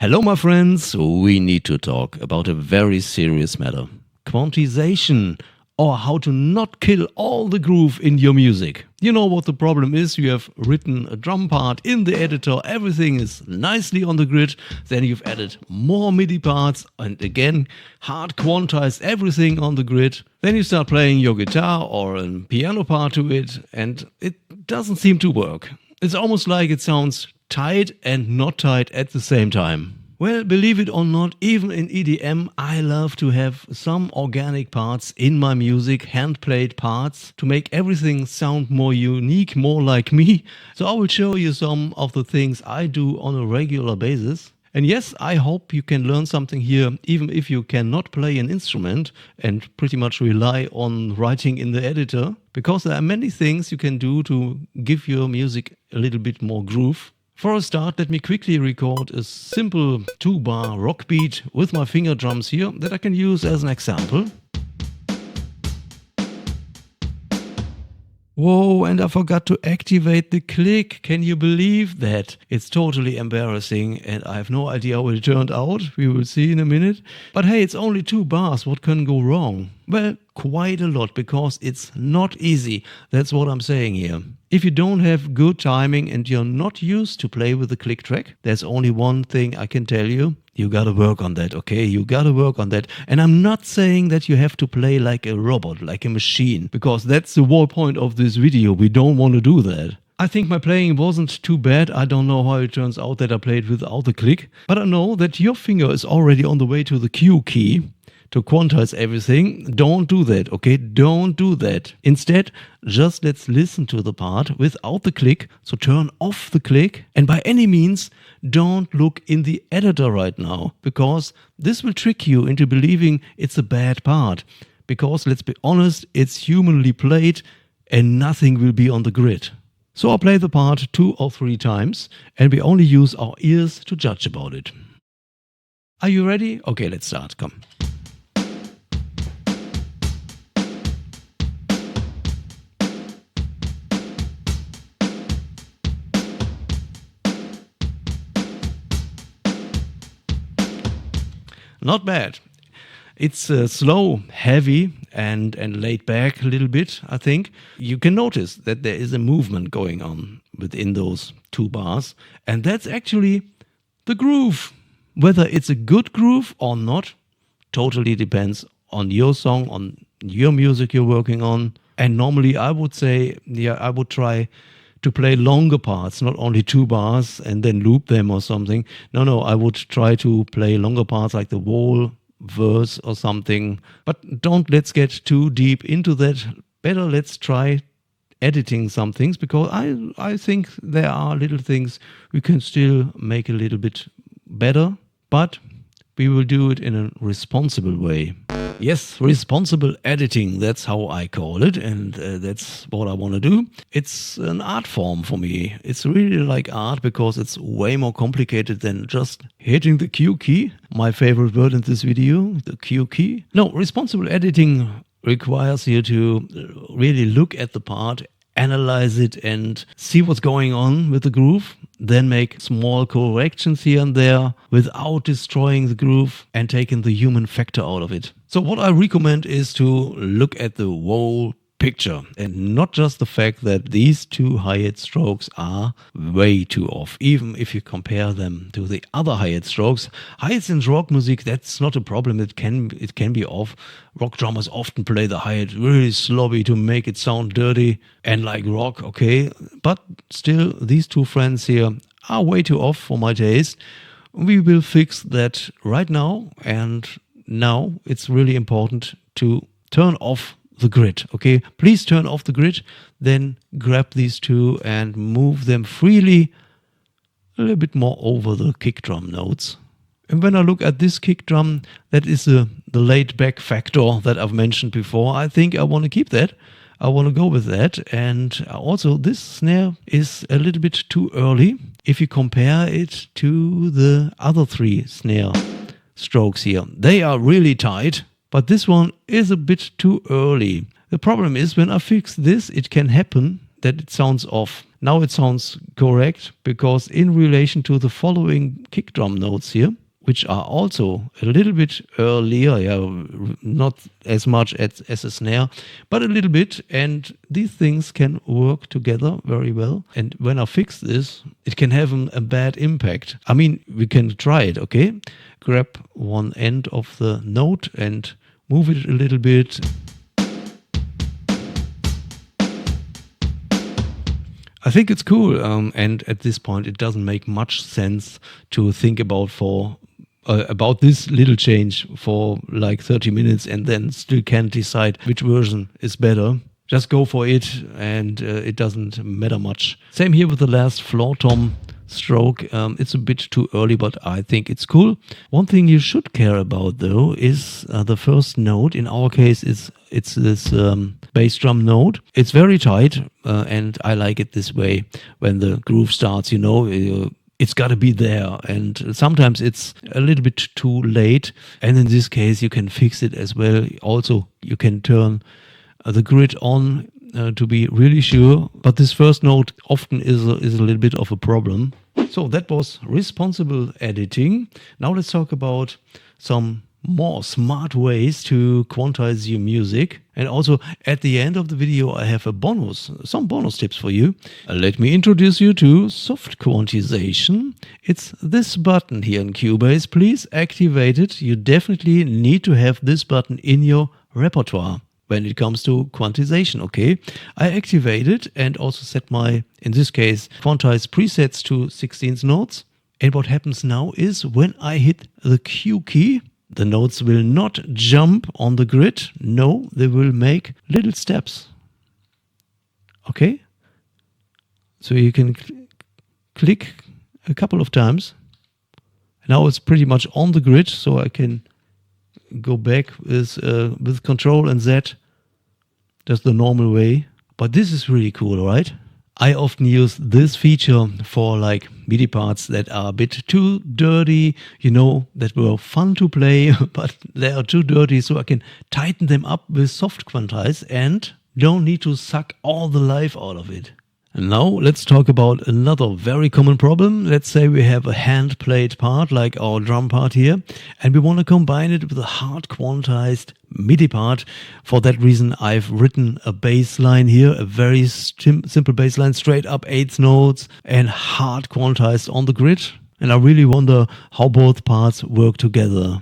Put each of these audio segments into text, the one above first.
Hello, my friends. We need to talk about a very serious matter. Quantization, or how to not kill all the groove in your music. You know what the problem is? You have written a drum part in the editor, everything is nicely on the grid, then you've added more MIDI parts and again hard quantized everything on the grid. Then you start playing your guitar or a piano part to it and it doesn't seem to work. It's almost like it sounds tight and not tight at the same time. Well, believe it or not, even in EDM, I love to have some organic parts in my music, hand-played parts, to make everything sound more unique, more like me. So I will show you some of the things I do on a regular basis. And yes, I hope you can learn something here, even if you cannot play an instrument and pretty much rely on writing in the editor, because there are many things you can do to give your music a little bit more groove. For a start, let me quickly record a simple 2-bar rock beat with my finger drums here that I can use as an example. Whoa, and I forgot to activate the click. Can you believe that? It's totally embarrassing and I have no idea how it turned out. We will see in a minute. But hey, it's only 2 bars. What can go wrong? Well, quite a lot, because it's not easy. That's what I'm saying here. If you don't have good timing and you're not used to play with the click track, there's only one thing I can tell you. You gotta work on that, okay? You gotta work on that. And I'm not saying that you have to play like a robot, like a machine, because that's the whole point of this video. We don't want to do that. I think my playing wasn't too bad. I don't know how it turns out that I played without the click. But I know that your finger is already on the way to the Q key to quantize everything. Don't do that, okay? Don't do that. Instead, just let's listen to the part without the click. So turn off the click, and by any means, don't look in the editor right now, because this will trick you into believing it's a bad part. Because let's be honest, it's humanly played and nothing will be on the grid. So I'll play the part 2 or 3 times and we only use our ears to judge about it. Are you ready? Okay, let's start. Come. Not bad. It's slow, heavy and laid back a little bit, I think. You can notice that there is a movement going on within those 2 bars. And that's actually the groove. Whether it's a good groove or not, totally depends on your song, on your music you're working on. And normally I would say, I would try to play longer parts, not only 2 bars and then loop them or something. No, I would try to play longer parts like the whole verse or something. But let's get too deep into that. Better let's try editing some things, because I think there are little things we can still make a little bit better, but we will do it in a responsible way. Yes, responsible editing, that's how I call it, and that's what I want to do. It's an art form for me. It's really like art, because it's way more complicated than just hitting the Q key. My favorite word in this video, the Q key. No, responsible editing requires you to really look at the part, analyze it and see what's going on with the groove, then make small corrections here and there without destroying the groove and taking the human factor out of it. So what I recommend is to look at the whole picture and not just the fact that these 2 hi-hat strokes are way too off, even if you compare them to the other hi-hat strokes. Hi-hats in rock music, that's not a problem. It can be off. Rock drummers often play the hi-hat really slobby to make it sound dirty and like rock, okay? But still, these 2 friends here are way too off for my taste. We will fix that right now, and now it's really important to turn off the grid, okay? Please turn off the grid, then grab these 2 and move them freely a little bit more over the kick drum notes. And when I look at this kick drum, that is the laid back factor that I've mentioned before. I think I want to keep that. I want to go with that. And also this snare is a little bit too early if you compare it to the other 3 snare strokes here. They are really tight, but this one is a bit too early. The problem is when I fix this, it can happen that it sounds off. Now it sounds correct because in relation to the following kick drum notes here, which are also a little bit earlier, not as much as a snare, but a little bit, and these things can work together very well. And when I fix this, it can have a bad impact. I mean, we can try it, okay? Grab one end of the note and move it a little bit. I think it's cool, and at this point it doesn't make much sense to think about this little change for like 30 minutes and then still can't decide which version is better. Just go for it, and it doesn't matter much. Same here with the last floor tom stroke. It's a bit too early, but I think it's cool. One thing you should care about though is the first note. In our case, it's this bass drum note. It's very tight, and I like it this way. When the groove starts, it's got to be there, and sometimes it's a little bit too late, and in this case you can fix it as well. Also, you can turn the grid on to be really sure, but this first note often is a little bit of a problem. So that was responsible editing. Now let's talk about some more smart ways to quantize your music. And also at the end of the video I have some bonus tips for you. Let me introduce you to Soft-Quantization. It's this button here in Cubase. Please activate it. You definitely need to have this button in your repertoire when it comes to quantization, okay? I activate it and also set my, in this case, quantize presets to 16th notes. And what happens now is when I hit the Q key, the notes will not jump on the grid. No, they will make little steps. Okay? So you can click a couple of times. Now it's pretty much on the grid, so I can go back with Control and Z, just the normal way. But this is really cool, right? I often use this feature for like MIDI parts that are a bit too dirty, that were fun to play, but they are too dirty, so I can tighten them up with Soft-Quantize and don't need to suck all the life out of it. And now let's talk about another very common problem. Let's say we have a hand-played part like our drum part here, and we want to combine it with a hard quantized MIDI part. For that reason, I've written a bass line here, a very simple bass line, straight up 8th notes and hard quantized on the grid. And I really wonder how both parts work together.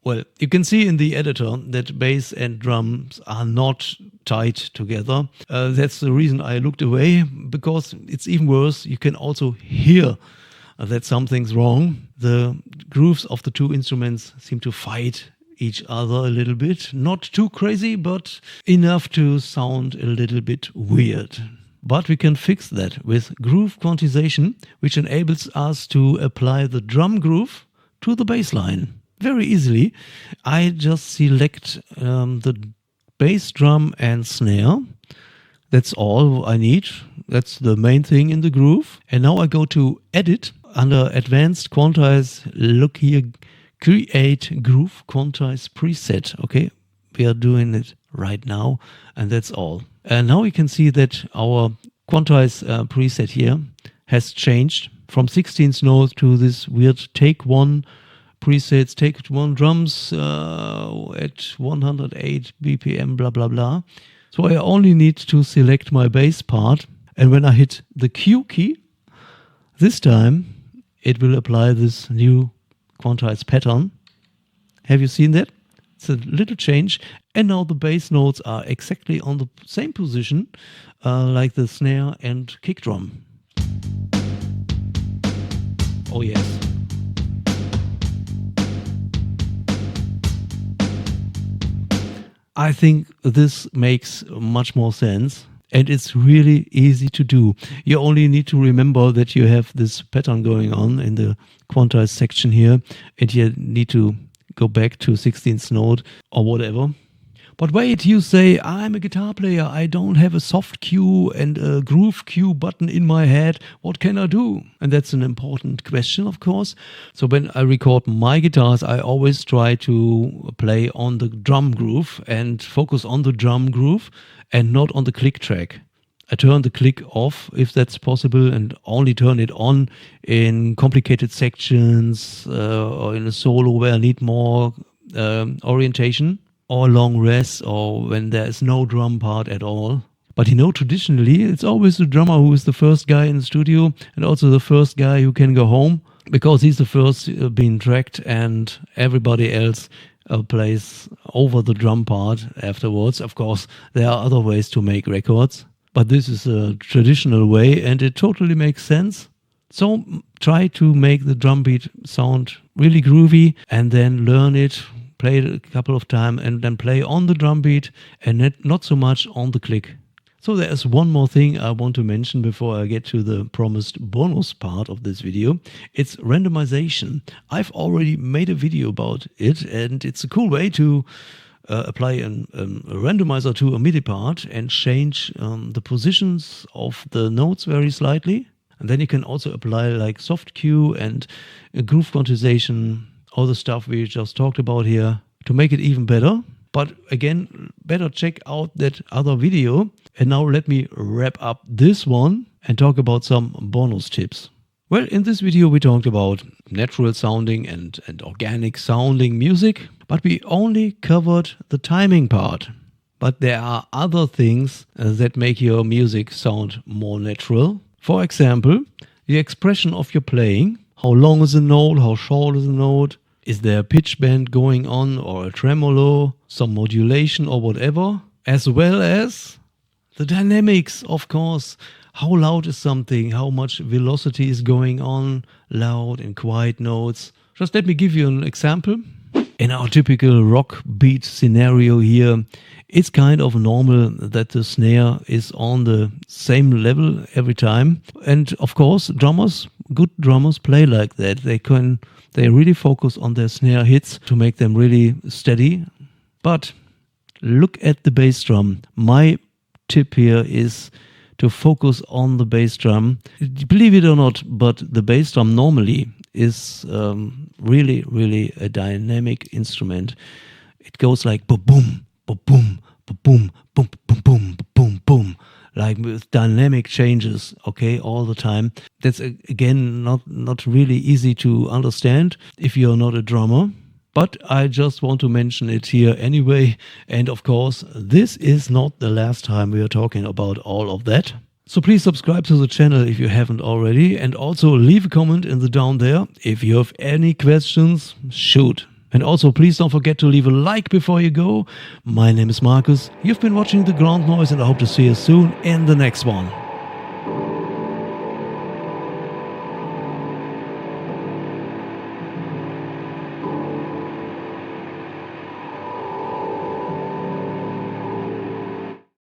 Well, you can see in the editor that bass and drums are not tied together. That's the reason I looked away, because it's even worse. You can also hear that something's wrong. The grooves of the two instruments seem to fight each other a little bit. Not too crazy, but enough to sound a little bit weird. But we can fix that with groove-quantization, which enables us to apply the drum groove to the bass line. Very easily. I just select the bass drum and snare. That's all I need. That's the main thing in the groove. And now I go to Edit. Under Advanced Quantize, look here, Create Groove Quantize Preset. Okay, we are doing it right now, and that's all. And now we can see that our Quantize preset here has changed from 16th note to this weird take one presets, take one drums at 108 BPM, blah, blah, blah. So I only need to select my bass part. And when I hit the Q key, this time it will apply this new quantize pattern. Have you seen that? It's a little change. And now the bass notes are exactly on the same position like the snare and kick drum. Oh yes. I think this makes much more sense, and it's really easy to do. You only need to remember that you have this pattern going on in the quantize section here, and you need to go back to 16th note or whatever. But wait, you say, I'm a guitar player, I don't have a soft cue and a groove cue button in my head, what can I do? And that's an important question, of course. So when I record my guitars, I always try to play on the drum groove and focus on the drum groove and not on the click track. I turn the click off if that's possible and only turn it on in complicated sections or in a solo where I need more orientation, or long rests, or when there is no drum part at all. But traditionally it's always the drummer who is the first guy in the studio and also the first guy who can go home because he's the first being tracked and everybody else plays over the drum part afterwards. Of course, there are other ways to make records, but this is a traditional way and it totally makes sense. So try to make the drum beat sound really groovy and then learn it, play it a couple of times and then play on the drum beat and not so much on the click. So there's one more thing I want to mention before I get to the promised bonus part of this video. It's randomization. I've already made a video about it and it's a cool way to apply a randomizer to a MIDI part and change the positions of the notes very slightly. And then you can also apply like soft cue and groove quantization, all the stuff we just talked about here to make it even better. But again, better check out that other video. And now let me wrap up this one and talk about some bonus tips. Well, in this video we talked about natural sounding and organic sounding music, but we only covered the timing part. But there are other things that make your music sound more natural. For example, the expression of your playing. How long is a note? How short is a note? Is there a pitch bend going on or a tremolo, some modulation or whatever? As well as the dynamics, of course. How loud is something? How much velocity is going on? Loud and quiet notes. Just let me give you an example. In our typical rock beat scenario here, it's kind of normal that the snare is on the same level every time. And of course, good drummers play like that. They really focus on their snare hits to make them really steady. But look at the bass drum. My tip here is to focus on the bass drum. Believe it or not, but the bass drum normally is really, really a dynamic instrument. It goes like boom, boom, boom, boom, boom, boom, boom, boom, boom, like with dynamic changes, okay, all the time. That's again not really easy to understand if you're not a drummer. But I just want to mention it here anyway. And of course, this is not the last time we are talking about all of that. So please subscribe to the channel if you haven't already. And also leave a comment in the down there. If you have any questions, shoot. And also please don't forget to leave a like before you go. My name is Marcus. You've been watching The Ground Noise and I hope to see you soon in the next one.